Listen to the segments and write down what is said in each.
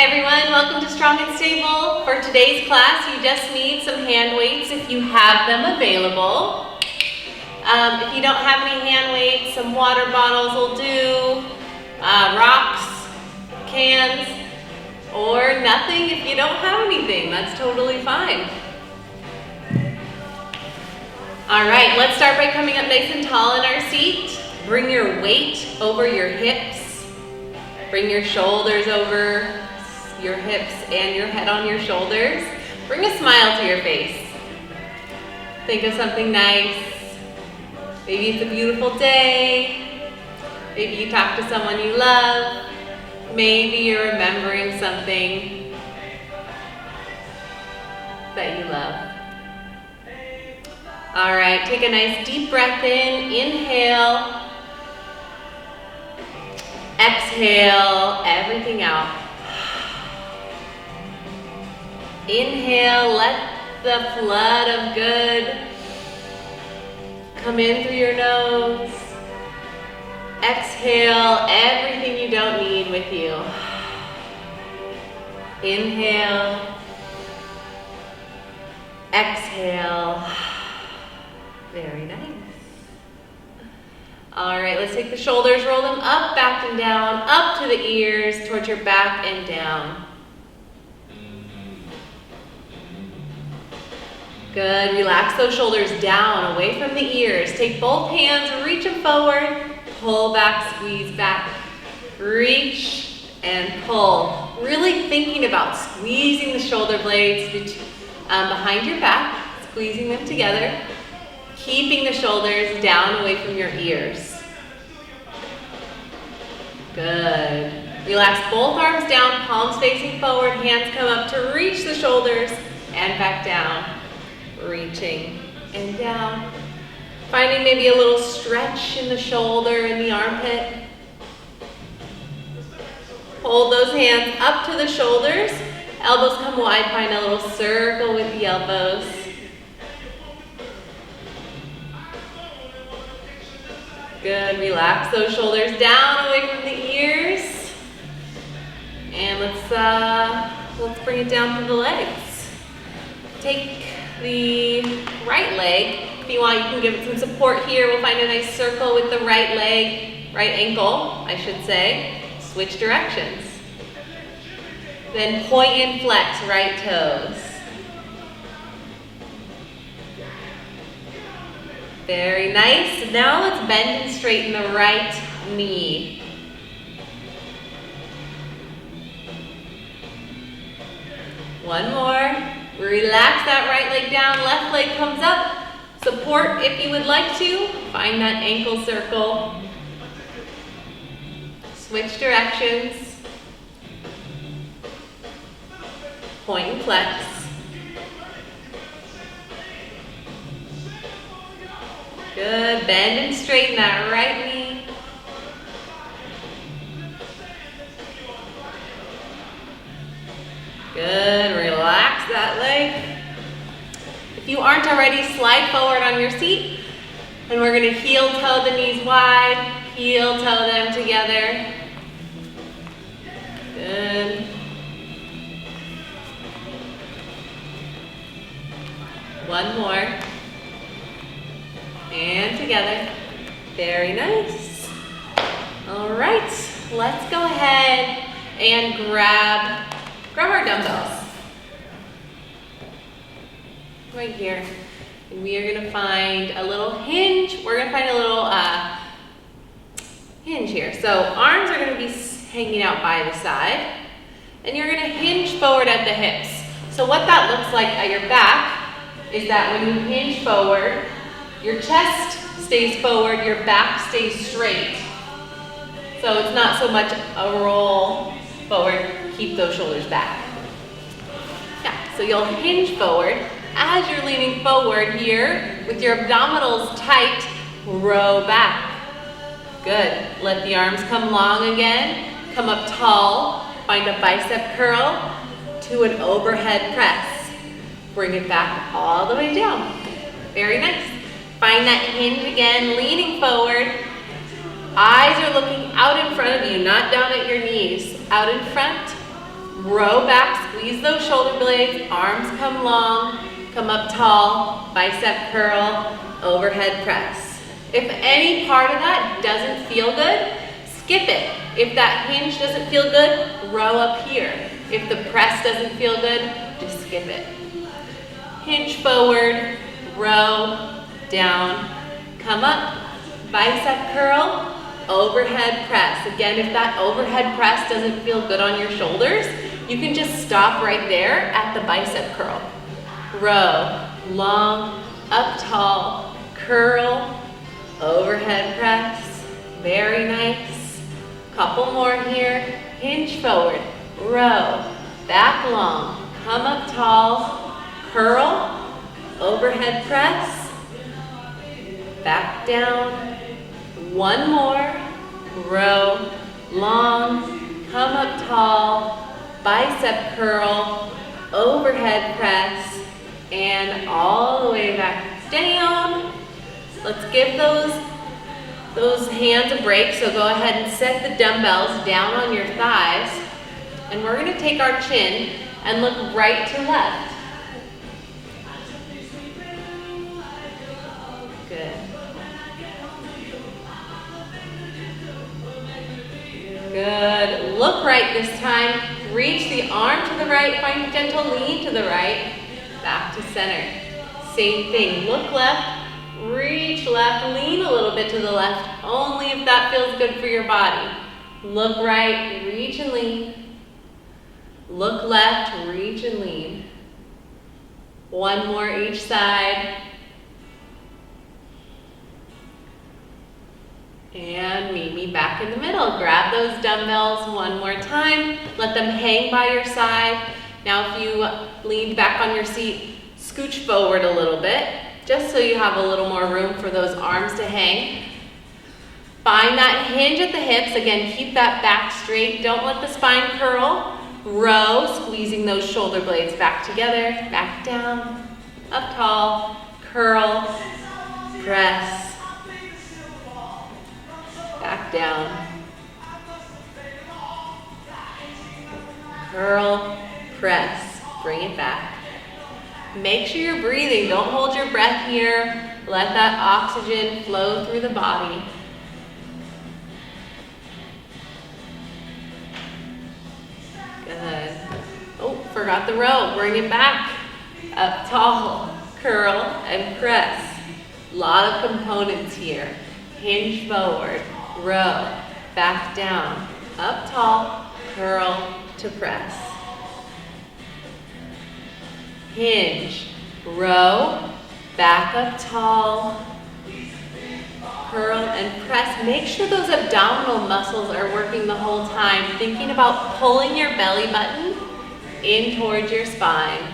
Hey everyone, welcome to Strong and Stable. For today's class, you just need some hand weights if you have them available. If you don't have any hand weights, some water bottles will do, rocks, cans, or nothing if you don't have anything. That's totally fine. All right, let's start by coming up nice and tall in our seat. Bring your weight over your hips. Bring your shoulders over your hips and your head on your shoulders. Bring a smile to your face. Think of something nice. Maybe it's a beautiful day. Maybe you talk to someone you love. Maybe you're remembering something that you love. All right, take a nice deep breath in. Inhale. Exhale everything out. Inhale, let the flood of good come in through your nose. Exhale everything you don't need with you. Inhale. Exhale. Very nice. All right, let's take the shoulders, roll them up, back and down, up to the ears, towards your back and down. Good, relax those shoulders down, away from the ears. Take both hands, reach them forward, pull back, squeeze back, reach and pull. Really thinking about squeezing the shoulder blades behind your back, squeezing them together. Keeping the shoulders down away from your ears. Good. Relax both arms down, palms facing forward, hands come up to reach the shoulders and back down. Reaching and down. Finding maybe a little stretch in the shoulder and the armpit. Hold those hands up to the shoulders. Elbows come wide, find a little circle with the elbows. Good, relax those shoulders down away from the ears. And let's bring it down to the legs. Take the right leg. If you want, you can give it some support here. We'll find a nice circle with the right leg, right ankle, I should say. Switch directions. Then point and flex right toes. Very nice. Now let's bend and straighten the right knee. One more. Relax that right leg down, left leg comes up. Support if you would like to. Find that ankle circle. Switch directions. Point and flex. Good, bend and straighten that right knee. Good, relax that leg. If you aren't already, slide forward on your seat. And we're gonna heel toe the knees wide, heel toe them together. Good. One more. And together. Very nice. All right, let's go ahead and grab our dumbbells. Right here. And we are gonna find a little hinge. We're gonna find a little hinge here. So arms are gonna be hanging out by the side. And you're gonna hinge forward at the hips. So what that looks like at your back is that when you hinge forward, your chest stays forward, your back stays straight. So it's not so much a roll forward, keep those shoulders back. Yeah, so you'll hinge forward. As you're leaning forward here, with your abdominals tight, row back. Good, let the arms come long again, come up tall, find a bicep curl to an overhead press. Bring it back all the way down. Very nice. Find that hinge again, leaning forward. Eyes are looking out in front of you, not down at your knees. Out in front, Row back, squeeze those shoulder blades, arms come long, come up tall, bicep curl, overhead press. If any part of that doesn't feel good, skip it. If that hinge doesn't feel good, row up here. If the press doesn't feel good, just skip it. Hinge forward, row, down, come up, bicep curl, overhead press. Again, if that overhead press doesn't feel good on your shoulders, you can just stop right there at the bicep curl. Row, long, up tall, curl, overhead press. Very nice. Couple more here. Hinge forward, row, back long, come up tall, curl, overhead press, back down. One more, row, long, come up tall, bicep curl, overhead press, and all the way back down. Let's give those hands a break, so go ahead and set the dumbbells down on your thighs, and we're gonna take our chin and look right to left. Good. Good. Look right this time. Reach the arm to the right. Find a gentle lean to the right. Back to center. Same thing. Look left. Reach left. Lean a little bit to the left. Only if that feels good for your body. Look right. Reach and lean. Look left. Reach and lean. One more each side. And meet me back in the middle. Grab those dumbbells one more time. Let them hang by your side. Now if you leaned back on your seat, scooch forward a little bit, just so you have a little more room for those arms to hang. Find that hinge at the hips. Again, keep that back straight. Don't let the spine curl. Row, squeezing those shoulder blades back together, back down, up tall, curl, press, back down, curl, press, bring it back. Make sure you're breathing. Don't hold your breath here. Let that oxygen flow through the body. Good. Oh, forgot the row. Bring it back. Up tall, curl, and press. A lot of components here. Hinge forward, row, back down, up tall, curl to press. Hinge, row, back up tall, curl and press. Make sure those abdominal muscles are working the whole time, thinking about pulling your belly button in towards your spine.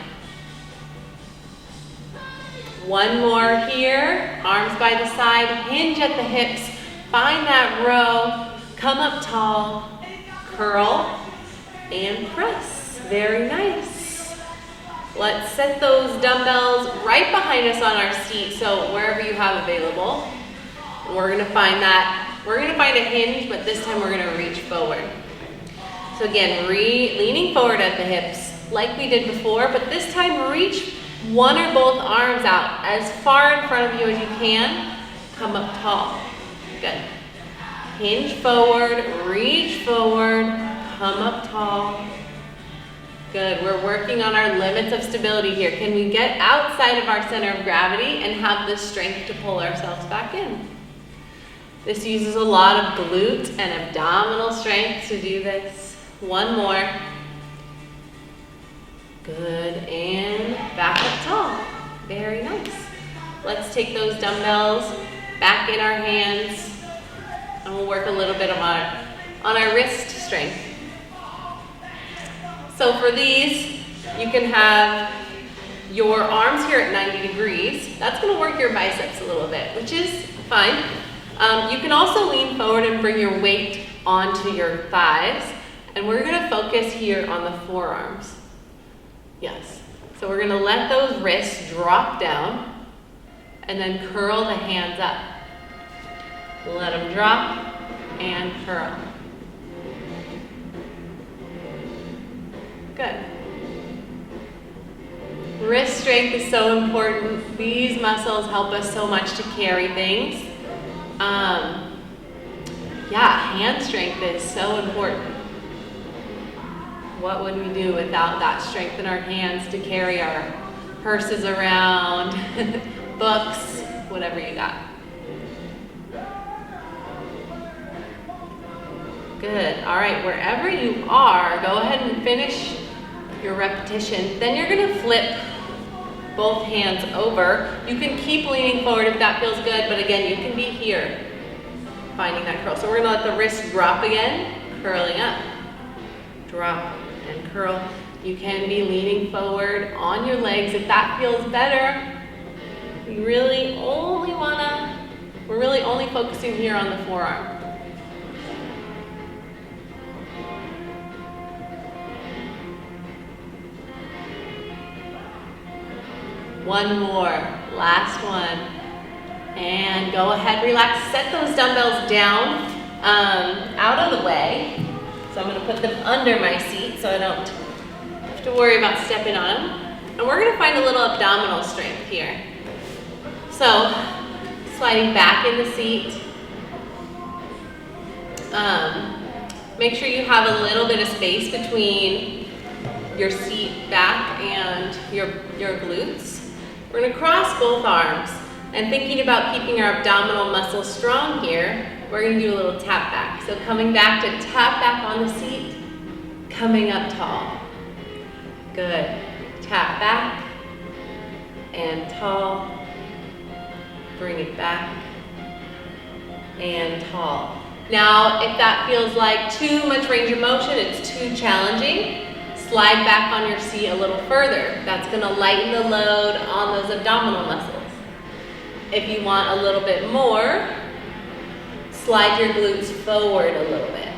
One more here, arms by the side, hinge at the hips, find that row, come up tall, curl, and press. Very nice. Let's set those dumbbells right behind us on our seat, so wherever you have available. We're gonna find a hinge, but this time we're gonna reach forward. So again, leaning forward at the hips, like we did before, but this time reach one or both arms out as far in front of you as you can. Come up tall. Good. Hinge forward, reach forward, come up tall. Good. We're working on our limits of stability here. Can we get outside of our center of gravity and have the strength to pull ourselves back in? This uses a lot of glute and abdominal strength to do this. One more. Good, and back up tall. Very nice. Let's take those dumbbells back in our hands, and we'll work a little bit on our wrist strength. So for these, you can have your arms here at 90 degrees. That's gonna work your biceps a little bit, which is fine. You can also lean forward and bring your weight onto your thighs, and we're gonna focus here on the forearms. Yes. So we're gonna let those wrists drop down and then curl the hands up. Let them drop and curl. Good. Wrist strength is so important. These muscles help us so much to carry things. Yeah, hand strength is so important. What would we do without that strength in our hands to carry our purses around, books, whatever you got? Good. All right, wherever you are, go ahead and finish your repetition. Then you're going to flip both hands over. You can keep leaning forward if that feels good, but again, you can be here, finding that curl. So we're going to let the wrist drop again, curling up, drop and curl. You can be leaning forward on your legs if that feels better. We're really only focusing here on the forearm. One more, last one. And go ahead, relax, set those dumbbells down, out of the way. So I'm gonna put them under my seat so I don't have to worry about stepping on them. And we're gonna find a little abdominal strength here. So, sliding back in the seat. Make sure you have a little bit of space between your seat back and your glutes. We're gonna cross both arms, and thinking about keeping our abdominal muscles strong here, we're gonna do a little tap back. So coming back to tap back on the seat, coming up tall. Good. Tap back and tall. Bring it back and tall. Now, if that feels like too much range of motion, it's too challenging, slide back on your seat a little further. That's gonna lighten the load on those abdominal muscles. If you want a little bit more, slide your glutes forward a little bit.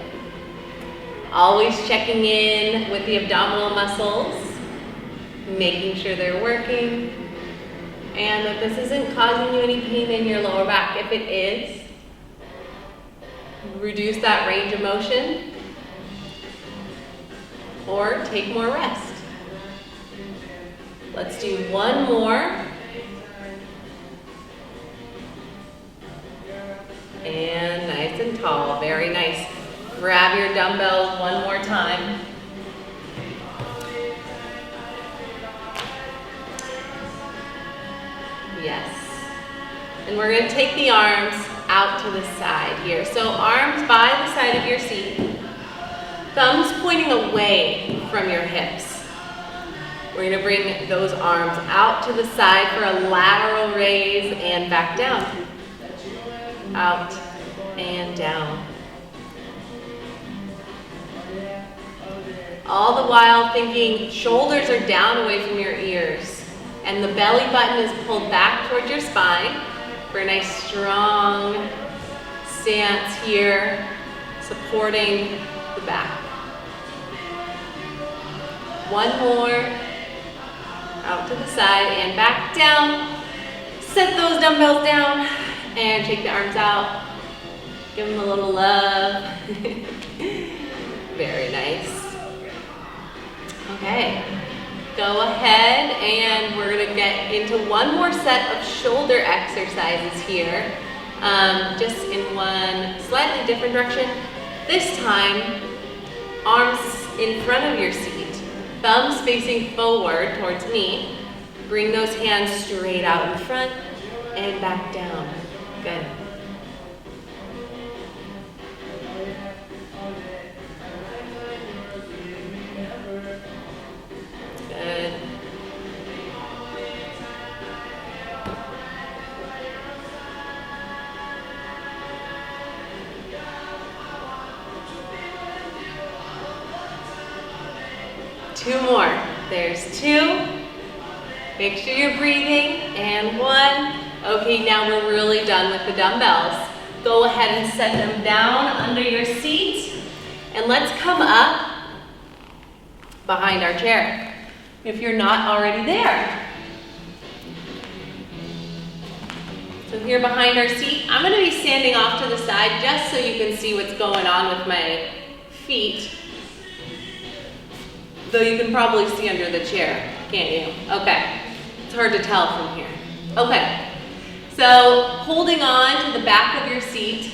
Always checking in with the abdominal muscles, making sure they're working, and that this isn't causing you any pain in your lower back. If it is, reduce that range of motion, or take more rest. Let's do one more. And nice and tall, very nice. Grab your dumbbells one more time. Yes. And we're gonna take the arms out to the side here. So arms by the side of your seat. Thumbs pointing away from your hips. We're gonna bring those arms out to the side for a lateral raise and back down. Out and down. All the while thinking shoulders are down away from your ears and the belly button is pulled back towards your spine for a nice strong stance here, supporting the back. One more, out to the side and back down. Set those dumbbells down and take the arms out. Give them a little love. Very nice. Okay, go ahead and we're gonna get into one more set of shoulder exercises here. Just in one slightly different direction. This time, arms in front of your seat. Thumbs facing forward towards me. Bring those hands straight out in front and back down. Good. Good. Two more. There's two. Make sure you're breathing. And one. Okay, now we're really done with the dumbbells. Go ahead and set them down under your seat. And let's come up behind our chair, if you're not already there. So here behind our seat, I'm gonna be standing off to the side just so you can see what's going on with my feet. Though you can probably see under the chair, can't you? Okay, it's hard to tell from here. Okay, so holding on to the back of your seat,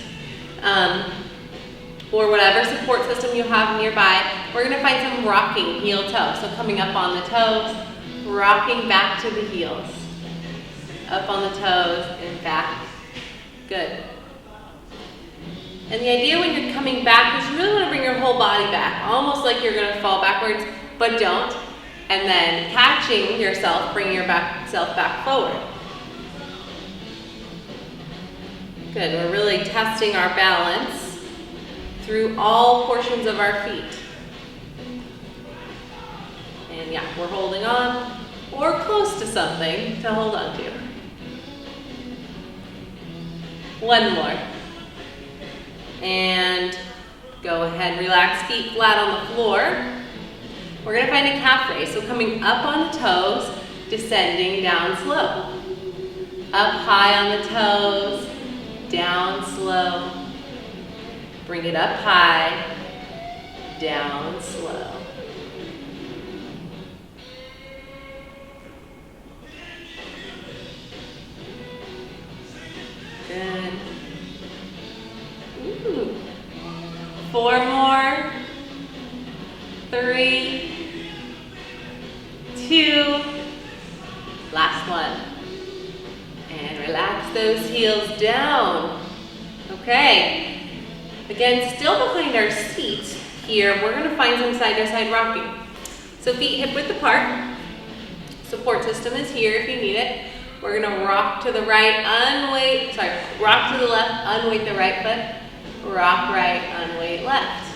or whatever support system you have nearby, we're gonna find some rocking heel toe. So coming up on the toes, rocking back to the heels. Up on the toes and back. Good. And the idea when you're coming back is you really want to bring your whole body back, almost like you're going to fall backwards, but don't. And then catching yourself, bringing yourself back forward. Good. We're really testing our balance through all portions of our feet. And yeah, we're holding on or close to something to hold on to. One more. And go ahead, relax, feet flat on the floor. We're gonna find a calf raise. So coming up on the toes, descending down slow. Up high on the toes, down slow. Bring it up high, down slow. Good. Ooh. 4 more. 3, 2. Last one. And relax those heels down. Okay. Again, still behind our seat here, we're going to find some side-to-side rocking. So feet hip-width apart. Support system is here if you need it. We're going to rock to the right, rock to the left, unweight the right foot. Rock right, unweight left.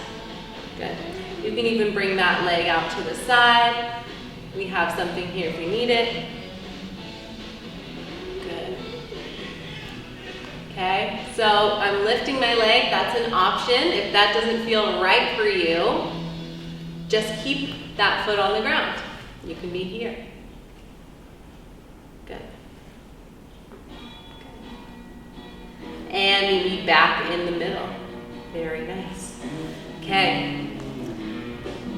Good. You can even bring that leg out to the side. We have something here if we need it. Good. Okay, so I'm lifting my leg. That's an option. If that doesn't feel right for you, just keep that foot on the ground. You can be here. Good. And maybe back in the middle. Very nice. Okay.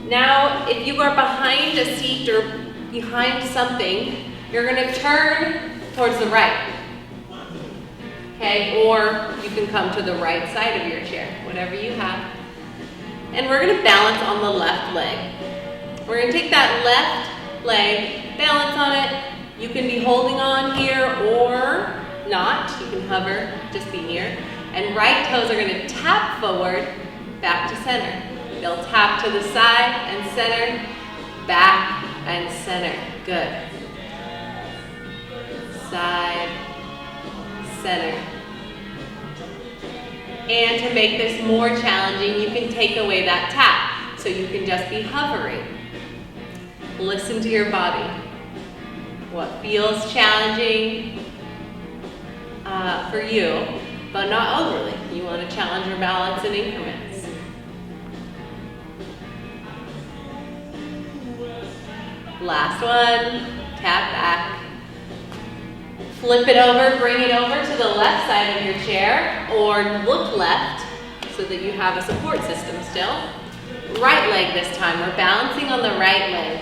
Now, if you are behind a seat or behind something, you're going to turn towards the right. Okay, or you can come to the right side of your chair, whatever you have. And we're going to balance on the left leg. We're going to take that left leg, balance on it. You can be holding on here or not. You can hover, just be near. And right toes are going to tap forward, back to center. They'll tap to the side and center, back and center. Good. Side, center. And to make this more challenging, you can take away that tap. So you can just be hovering. Listen to your body. What feels challenging for you, but not overly. You want to challenge your balance in increments. Last one, tap back. Flip it over, bring it over to the left side of your chair, or look left so that you have a support system still. Right leg this time, we're balancing on the right leg.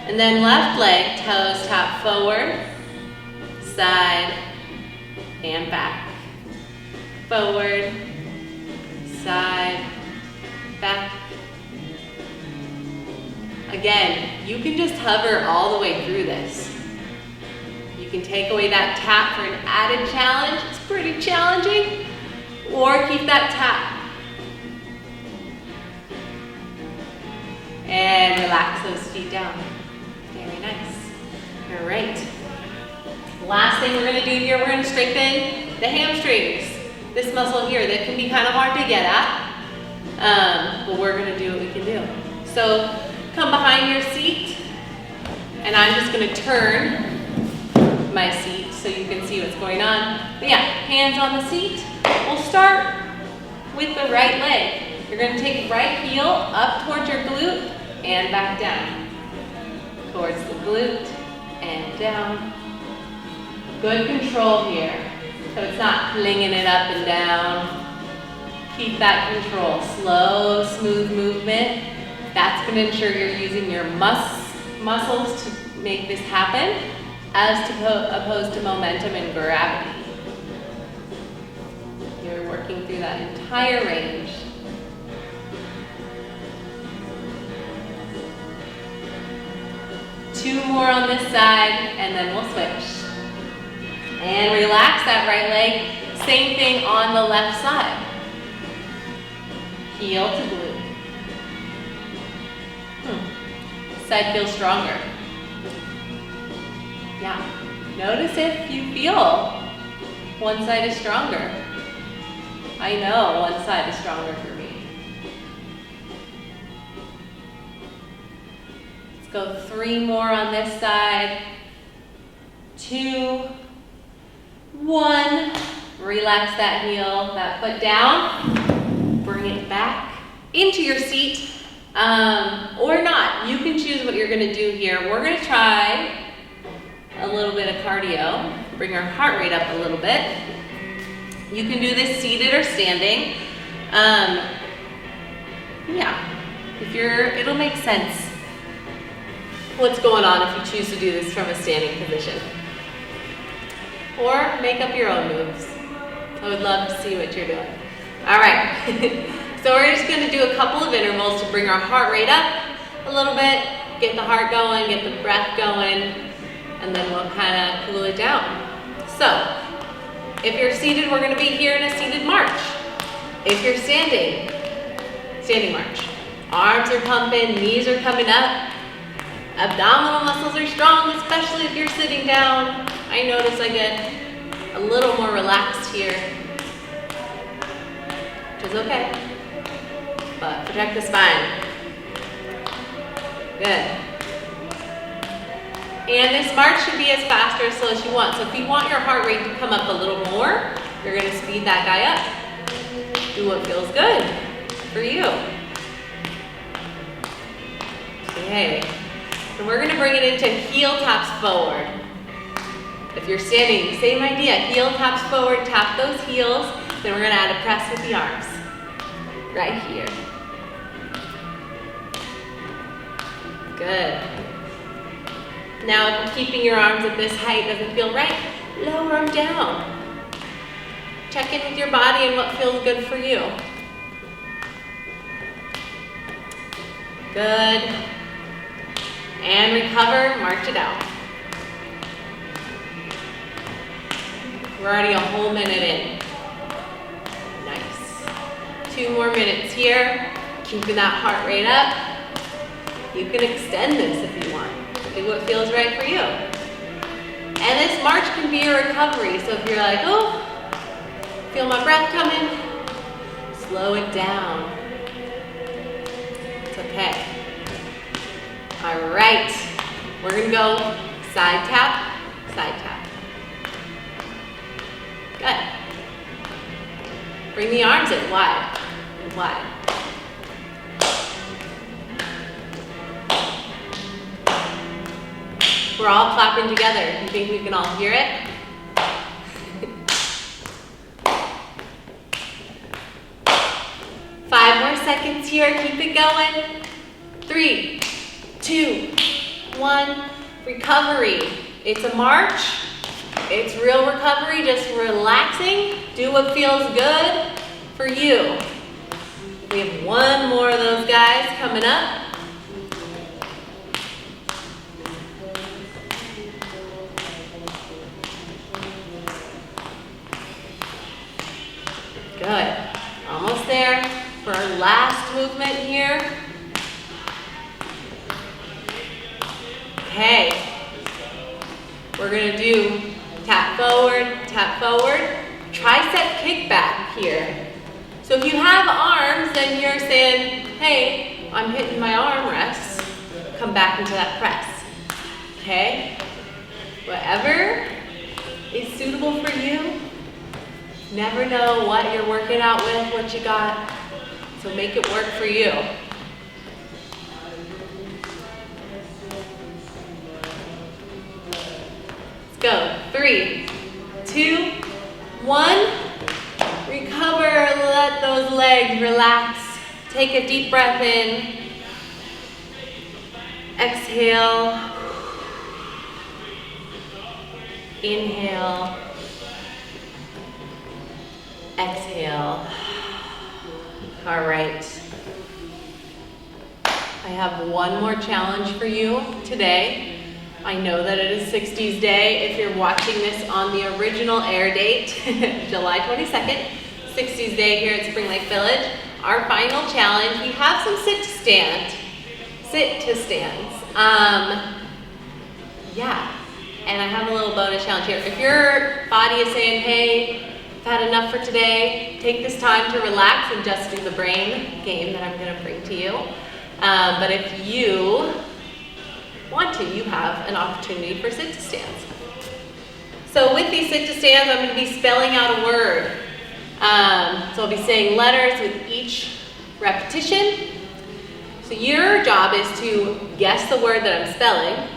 And then left leg, toes tap forward, side, and back. Forward, side, back. Again, you can just hover all the way through this. You can take away that tap for an added challenge. It's pretty challenging. Or keep that tap. And relax those feet down. Very nice. All right. Last thing we're going to do here, we're going to strengthen the hamstrings. This muscle here that can be kind of hard to get at. But we're going to do what we can do. So come behind your seat. And I'm just going to turn my seat so you can see what's going on. But yeah, hands on the seat. We'll start with the right leg. You're going to take right heel up towards your glute and back down. Towards the glute and down. Good control here. So it's not flinging it up and down. Keep that control. Slow, smooth movement. That's going to ensure you're using your muscles to make this happen, as opposed to momentum and gravity. You're working through that entire range. Two more on this side, and then we'll switch. And relax that right leg. Same thing on the left side. Heel to glute. Side feels stronger. Yeah. Notice if you feel one side is stronger. I know one side is stronger for me. Let's go 3 more on this side. 2, 1. Relax that heel, that foot down. Bring it back into your seat, or not. You can choose what you're going to do here. We're going to try a little bit of cardio. Bring our heart rate up a little bit. You can do this seated or standing. Yeah, it'll make sense what's going on if you choose to do this from a standing position. Or make up your own moves. I would love to see what you're doing. All right, so we're just gonna do a couple of intervals to bring our heart rate up a little bit, get the heart going, get the breath going, and then we'll kind of cool it down. So, if you're seated, we're gonna be here in a seated march. If you're standing, standing march. Arms are pumping, knees are coming up, abdominal muscles are strong, especially if you're sitting down. I notice I get a little more relaxed here, which is okay, but protect the spine. Good. And this march should be as fast or as slow as you want. So if you want your heart rate to come up a little more, you're gonna speed that guy up. Do what feels good for you. Okay. And we're gonna bring it into heel taps forward. If you're standing, same idea. Heel taps forward, tap those heels. Then we're gonna add a press with the arms. Right here. Good. Now, if keeping your arms at this height doesn't feel right, lower them down. Check in with your body and what feels good for you. Good. And recover, march it out. We're already a whole minute in. Nice. 2 more minutes here. Keeping that heart rate up. You can extend this if you want. Do what feels right for you. And this march can be a recovery. So if you're like, oh, feel my breath coming, slow it down. It's okay. All right. We're gonna go side tap, side tap. Good. Bring the arms in wide and wide. We're all clapping together. You think we can all hear it? 5 more seconds here. Keep it going. 3, 2, 1. Recovery. It's a march. It's real recovery, just relaxing. Do what feels good for you. We have 1 more of those guys coming up. Good. Almost there for our last movement here. Okay. We're gonna do tap forward, tricep kickback here. So if you have arms, then you're saying, hey, I'm hitting my arm rests. Come back into that press. Okay? Whatever is suitable for you. Never know what you're working out with, what you got. So make it work for you. Let's go. 3, 2, 1. Recover, let those legs relax. Take a deep breath in. Exhale. Inhale. Exhale. All right. I have one more challenge for you today. I know that it is 60s Day. If you're watching this on the original air date, July 22nd, 60s Day here at Spring Lake Village. Our final challenge, we have some sit to stands. Yeah, and I have a little bonus challenge here. If your body is saying, hey, I've had enough for today, take this time to relax and just do the brain game that I'm gonna bring to you. But if you want to, you have an opportunity for sit to stands. So with these sit to stands, I'm going to be spelling out a word. So I'll be saying letters with each repetition. So your job is to guess the word that I'm spelling,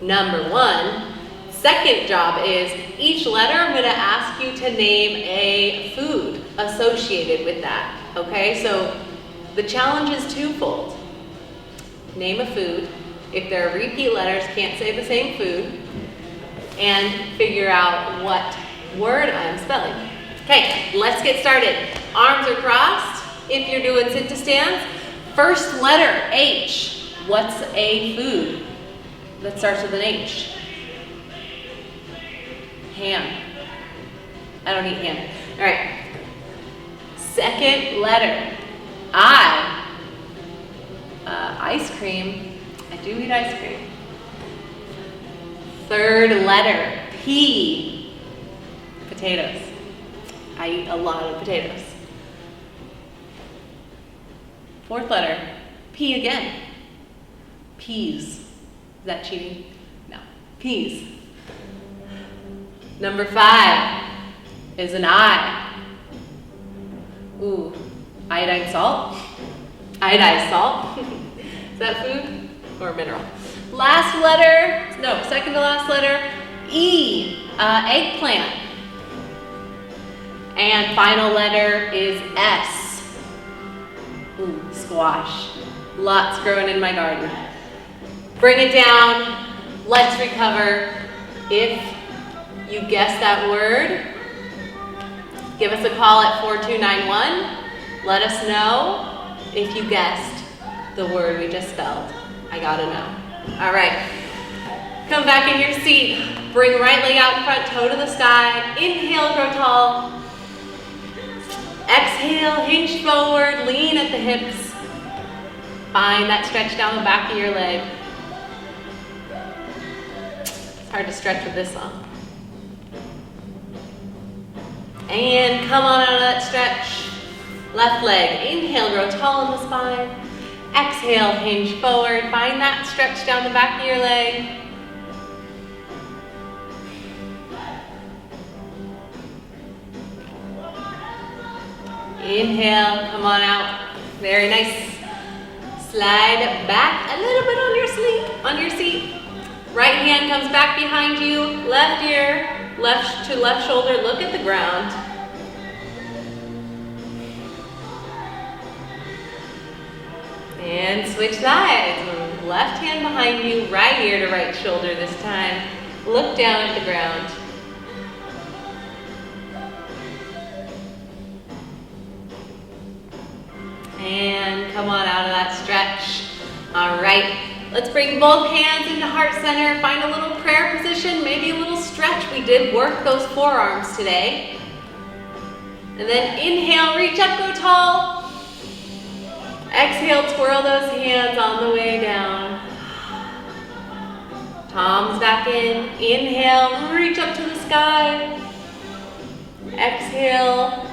number one. Second job is each letter I'm going to ask you to name a food associated with that. Okay, so the challenge is twofold. Name a food. If there are repeat letters, can't say the same food. And figure out what word I'm spelling. Okay, let's get started. Arms are crossed if you're doing sit to stands. First letter, H. What's a food that starts with an H? Ham. I don't eat ham. All right. Second letter, I. Ice cream. I do eat ice cream. Third letter, P. Potatoes. I eat a lot of potatoes. Fourth letter, P again. Peas. Is that cheating? No. Peas. Number 5 is an I. Ooh, iodine salt. Iodized salt. Is that food or mineral? Last letter, no, second to last letter, E, eggplant. And final letter is S. Ooh, squash. Lots growing in my garden. Bring it down. Let's recover. If you guess that word, give us a call at 4291. Let us know if you guessed the word we just spelled. I gotta know. All right. Come back in your seat. Bring right leg out in front, toe to the sky. Inhale, grow tall. Exhale, hinge forward, lean at the hips. Find that stretch down the back of your leg. It's hard to stretch with this on. And come on out of that stretch. Left leg, inhale, grow tall in the spine. Exhale, hinge forward. Find that stretch down the back of your leg. Inhale, come on out. Very nice. Slide back a little bit on your seat. Right hand comes back behind you. Left ear, left to left shoulder. Look at the ground. And switch sides. Left hand behind you, right ear to right shoulder this time. Look down at the ground. And come on out of that stretch. All right, let's bring both hands into heart center. Find a little prayer position, maybe a little stretch. We did work those forearms today. And then inhale, reach up, go tall. Exhale, twirl those hands on the way down. Palms back in. Inhale, reach up to the sky. Exhale,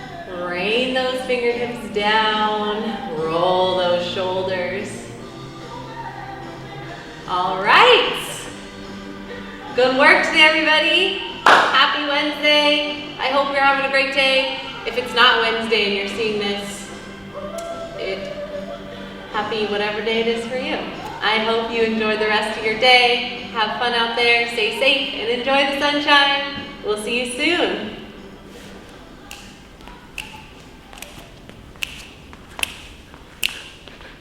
rain those fingertips down. Roll those shoulders. All right. Good work today, everybody. Happy Wednesday. I hope you're having a great day. If it's not Wednesday and you're seeing this, happy whatever day it is for you. I hope you enjoy the rest of your day. Have fun out there, stay safe, and enjoy the sunshine. We'll see you soon.